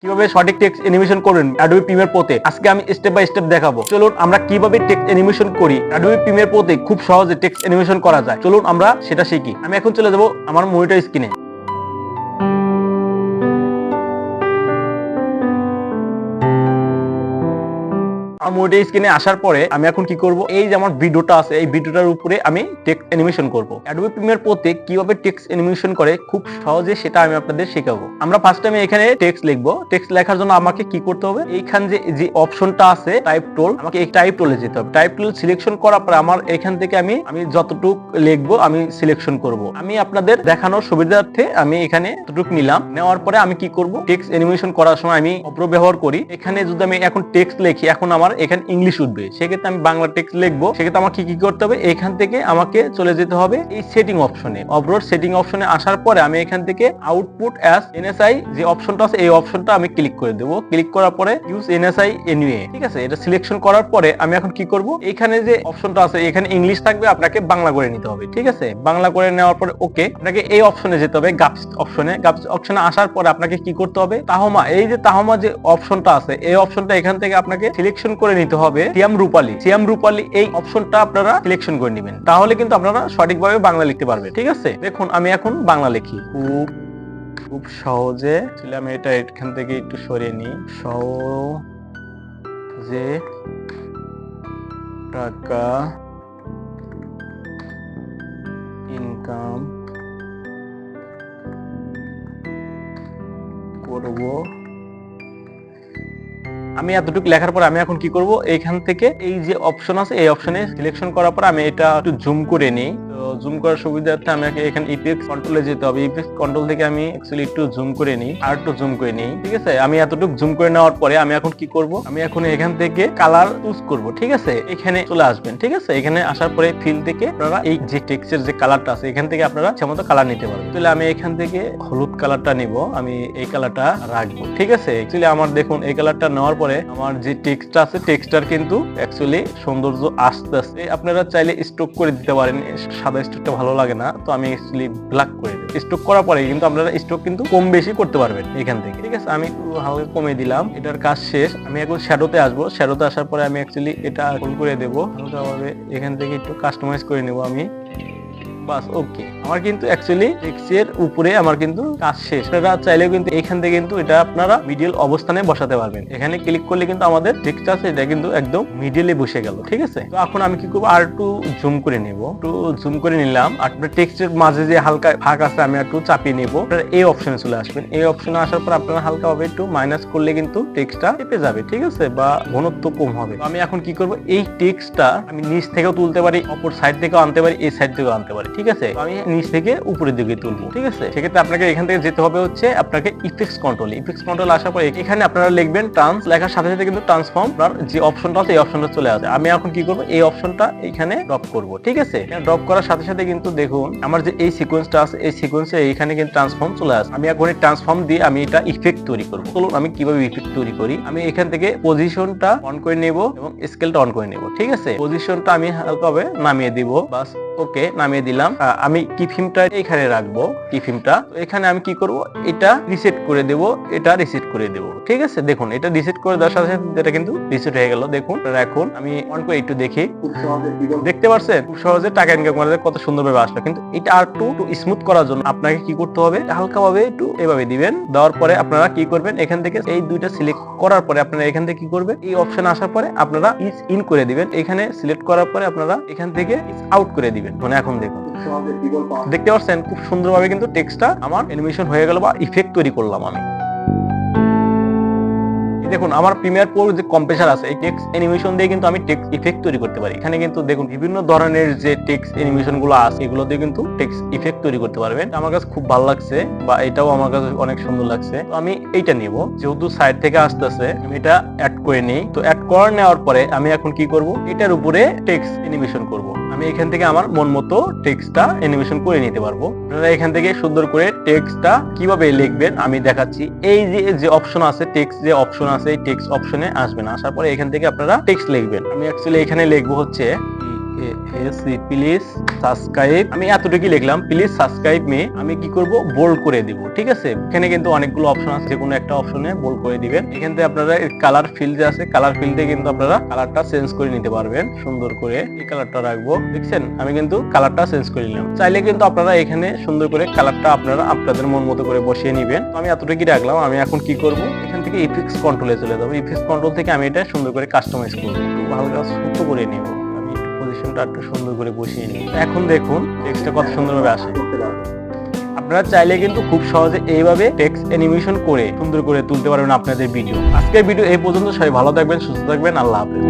কিভাবে সঠিক text animation করবেন অ্যাডোবি প্রিমিয়ার প্রোতে আজকে আমি স্টেপ বাই স্টেপ দেখাবো। চলুন আমরা কিভাবে টেক্সট অ্যানিমেশন করি অ্যাডোবি প্রিমিয়ার প্রোতে খুব সহজে টেক্সট অ্যানিমেশন করা যায়। চলুন আমরা সেটা শিখি। আমি এখন চলে যাব আমার মনিটর স্ক্রিনে। আমার মনিটর স্ক্রিনে আসার পরে আমি এখন কি করব, এই যে আমার ভিডিওটা আছে এই ভিডিওটার উপরে আমি টেক্সট অ্যানিমেশন করব। অ্যাডোবি প্রিমিয়ার প্রোতে কিভাবে টেক্সট অ্যানিমেশন করে খুব সহজে সেটা আমি আপনাদের শেখাবো। আমরা ফার্স্ট টাইমে এখানে টেক্সট লিখবো। টেক্সট লেখার জন্য আমাকে কি করতে হবে, এইখান যে অপশনটা আছে টাইপ টুল, আমাকে এই টাইপ টুলে যেতে হবে। টাইপ টুল সিলেকশন করার পরে আমার এখান থেকে আমি যতটুক লিখবো আমি সিলেকশন করব। আমি আপনাদের দেখানোর সুবিধার্থে আমি এখানে এতটুকু নিলাম। নেওয়ার পরে আমি কি করব, টেক্সট অ্যানিমেশন করার সময় আমি অপ্রো ব্যবহার করি। এখানে যদি আমি এখন টেক্সট লিখি, এখন আমার এখানে ইংলিশ উঠবে, সেক্ষেত্রে আমি বাংলা টেক্সট লিখবো। সেক্ষেত্রে আমাকে কি করতে হবে, এখান থেকে আমাকে চলে যেতে হবে এই সেটিং অপশনে। অব্রোড সেটিং অপশনে আসার পরে আমি এখান থেকে আউটপুট অ্যাজ এনএসআই যে অপশনটা আছে এই অপশনটা আমি ক্লিক করে দেবো। ক্লিক করার পরে ইউজ এনএসআই এনিওয়ে, ঠিক আছে, এটা সিলেকশন করার পরে আমি এখন কি করব, এখানে যে অপশনটা আছে এখানে ইংলিশ থাকবে, আপনাকে বাংলা করে নিতে হবে, ঠিক আছে। বাংলা করে নেওয়ার পরে ওকে, আপনাকে এই অপশনে যেতে হবে, গাপস অপশনে। গাপস অপশনে আসার পরে আপনাকে কি করতে হবে, তাহমা, এই যে তাহমা যে অপশনটা আছে এই অপশনটা এখান থেকে আপনাকে সিলেকশন করে নিতে হবে। সিয়াম রূপালী, সিয়াম রূপালী এই অপশনটা আপনারা সিলেকশন করে নেবেন, তাহলে কিন্তু আপনারা সঠিকভাবে বাংলা লিখতে পারবেন, ঠিক আছে। দেখুন আমি এখন বাংলা লিখি খুব সহজে। আমি এটা এখান থেকে একটু সরিয়ে নিই। সহজে টাকা ইনকাম করব। আমি এতটুকু লেখার পর আমি এখন কি করব, এইখান থেকে এই যে অপশন আছে এই অপশনে সিলেকশন করার পর আমি এটা একটু জুম করে নিই। তো জুম করার সুবিধার্থে আমাকে এখানে ইফেক্ট কন্ট্রোলে যেতে হবে। ইফেক্ট কন্ট্রোল থেকে আমি অ্যাকচুয়ালি একটু জুম করে নিই, আর একটু জুম করে নিই, ঠিক আছে। আমি এতটুকু জুম করে নেওয়ার পরে আমি এখন কি করব, আমি এখন এখান থেকে কালার চুজ করব, ঠিক আছে। এখানে চলে আসবেন, ঠিক আছে। এখানে আসার পরে ফিল থেকে আপনারা এই যে টেক্সটের যে কালারটা আছে এখান থেকে আপনারা ইচ্ছামতো কালার নিতে পারবেন। তাহলে আমি এখান থেকে হলুদ কালারটা নিব, আমি এই কালারটা রাখবো, ঠিক আছে। অ্যাকচুয়ালি আমার দেখুন এই কালারটা নেওয়ার পরে আমার যে টেক্সট আছে টেক্সটার কিন্তু অ্যাকচুয়ালি সৌন্দর্য আস্তে আস্তে আপনারা চাইলে স্ট্রোক করে দিতে পারেন। সাদা স্ট্রোকটা ভালো লাগে না, তো আমি অ্যাকচুয়ালি ব্ল্যাক করে দিই। স্ট্রোক করার পরে কিন্তু আপনারা স্ট্রোক কিন্তু কম বেশি করতে পারবেন এখান থেকে, ঠিক আছে। আমি একটু হালকা কমে দিলাম, এটার কাজ শেষ। আমি এখন শ্যাডোতে আসবো। শ্যাডোতে আসার পরে আমি অ্যাকচুয়ালি এটা ফুল করে দেবো হালকাভাবে। এখান থেকে একটু কাস্টমাইজ করে নেব আমি, বাস ওকে। আমার কিন্তু অ্যাকচুয়ালি টেক্সটের উপরে আমার কিন্তু কাজ শেষ। আপনারা চাইলে কিন্তু এখান থেকে কিন্তু এটা আপনারা মিডিল অবস্থানে বসাতে পারবেন। এখানে ক্লিক করলে কিন্তু আমাদের টেক্সট আছে এটা কিন্তু একদম মিডিলে বসে গেল, ঠিক আছে। তো এখন আমি কি করবো, আর একটু জুম করে নেব। একটু জুম করে নিলাম। আপনার টেক্সটের মাঝে যে হালকা ফাঁক আছে আমি একটু চাপিয়ে নেব। আপনারা এই অপশনে চলে আসবেন। এই অপশনে আসার পর আপনারা হালকাভাবে একটু মাইনাস করলে কিন্তু টেক্সটটা চেপে যাবে, ঠিক আছে, বা ঘনত্ব কম হবে। আমি এখন কি করব, এই টেক্সটটা আমি নিচ থেকেও তুলতে পারি, অপর সাইড থেকেও আনতে পারি, এই সাইড থেকেও আনতে পারি, ঠিক আছে। আমি নিচ থেকে উপরের দিকে তুলবো, ঠিক আছে। সেক্ষেত্রে আপনাকে এখান থেকে যেতে হবে হচ্ছে আপনাকে ইফেক্টস কন্ট্রোল। ইফেক্টস কন্ট্রোল আসার পরে এখানে আপনারা লিখবেন ট্রান্স, লেখার সাথে সাথে কিন্তু ট্রান্সফর্ম আপনার যে অপশনটা আছে এই অপশনটা চলে আসে। আমি এখন কি করব, এই অপশনটা এখানে ড্রপ করব, ঠিক আছে। ড্রপ করার সাথে সাথে কিন্তু দেখুন আমার যে এই সিকোয়েন্সটা আছে এই সিকোয়েন্সে এইখানে কিন্তু ট্রান্সফর্ম চলে আসে। আমি এখন এই ট্রান্সফর্ম দিয়ে আমি এটা ইফেক্ট তৈরি করব। চলুন আমি কিভাবে ইফেক্ট তৈরি করি। আমি এখান থেকে পজিশনটা অন করে নেব এবং স্কেলটা অন করে নেব, ঠিক আছে। পজিশনটা আমি হালকাভাবে নামিয়ে দিব, বাস ওকে, নামিয়ে দিলাম। আমি কি ফিল্মটা এখানে রাখবো, কি ফিল্মটা। তো এখানে আমি কি করব, এটা রিসেট করে দেব, এটা রিসেট করে দেব, ঠিক আছে। দেখুন এটা রিসেট করে দেওয়ার সাথে সাথে এটা কিন্তু রিসেট হয়ে গেল। দেখুন এখন আমি অন করে একটু দেখি, দেখতে পাচ্ছেন খুব সহজে টাকা ইনকাম করা যায়, কত সুন্দরভাবে আসলো। কিন্তু এটা আর একটু স্মুথ করার জন্য আপনাকে কি করতে হবে, হালকাভাবে একটু এভাবে দিবেন। দেওয়ার পরে আপনারা কি করবেন, এখান থেকে এই দুইটা সিলেক্ট করার পরে আপনারা এখান থেকে কি করবেন, এই অপশন আসার পরে আপনারা ইজ ইন করে দিবেন। এখানে সিলেক্ট করার পরে আপনারা এখান থেকে ইজ আউট করে দিবেন। মানে এখন দেখুন দেখতে পাচ্ছেন খুব সুন্দরভাবে কিন্তু টেক্সটটা আমার অ্যানিমেশন হয়ে গেল বা ইফেক্ট তৈরি করলাম আমি। দেখুন আমার প্রিমিয়ার প্রো যে কম্প্রেসার আছে এই টেক্সট অ্যানিমেশন দিয়ে কিন্তু আমি টেক্সট ইফেক্ট তৈরি করতে পারি। এখানে কিন্তু দেখুন বিভিন্ন ধরনের যে টেক্সট অ্যানিমেশন গুলো আছে এগুলো দিয়ে কিন্তু টেক্সট ইফেক্ট তৈরি করতে পারবেন। আমার কাছে খুব ভালো লাগছে বা এটাও আমার কাছে অনেক সুন্দর লাগছে। তো আমি এইটা নিব, যেহেতু সাইড থেকে আসতেছে আমি এটা অ্যাড করে নিই। তো অ্যাড করে নেওয়ার পরে আমি এখন কি করব, এটার উপরে টেক্সট অ্যানিমেশন করব। আমি এখান থেকে আমার মন মতো টেক্সটটা অ্যানিমেশন করে নিতে পারবো। আপনারা এখান থেকে সুন্দর করে টেক্সটটা কিভাবে লিখবেন আমি দেখাচ্ছি। এই যে অপশন আছে টেক্সট যে অপশন আছে এই টেক্সট অপশনে আসবেন। আসার পরে এখান থেকে আপনারা টেক্সট লিখবেন। আমি অ্যাকচুয়ালি এখানে লিখবো হচ্ছে প্লিজ সাবস্ক্রাইব, আমি এতটুকু লিখলাম, প্লিজ সাবস্ক্রাইব মি। আমি কি করব, বোল্ড করে দিব। ঠিক আছে, এখানে কিন্তু অনেকগুলো অপশন আছে, যে কোনো একটা অপশনে বোল্ড করে দিবেন। এখান থেকে আপনারা কালার ফিল্ড যে আছে, কালার ফিল্ডে কিন্তু আপনারা কালারটা চেঞ্জ করে নিতে পারবেন। সুন্দর করে এই কালারটা রাখবো, দেখছেন আমি কিন্তু কালারটা চেঞ্জ করে নিলাম। চাইলে কিন্তু আপনারা এখানে সুন্দর করে কালারটা আপনারা আপনাদের মন মতো করে বসিয়ে নেবেন। তো আমি এতটুকু রাখলাম। আমি এখন কি করব, এখান থেকে ইফেক্টস কন্ট্রোলে চলে যাবো। ইফেক্টস কন্ট্রোল থেকে আমি এটা সুন্দর করে কাস্টমাইজ করবো, একটু হালকা ছোট করে নেব। আমি একটু পজিশনটা একটু সুন্দর করে বসিয়ে নিই। এখন দেখুন টেক্সটটা কত সুন্দরভাবে আসে। আপনারা চাইলে কিন্তু খুব সহজে এইভাবে টেক্সট অ্যানিমেশন করে সুন্দর করে তুলতে পারবেন আপনাদের ভিডিও। আজকের ভিডিও এই পর্যন্ত। সবাই ভালো থাকবেন, সুস্থ থাকবেন, আল্লাহ হাফেজ।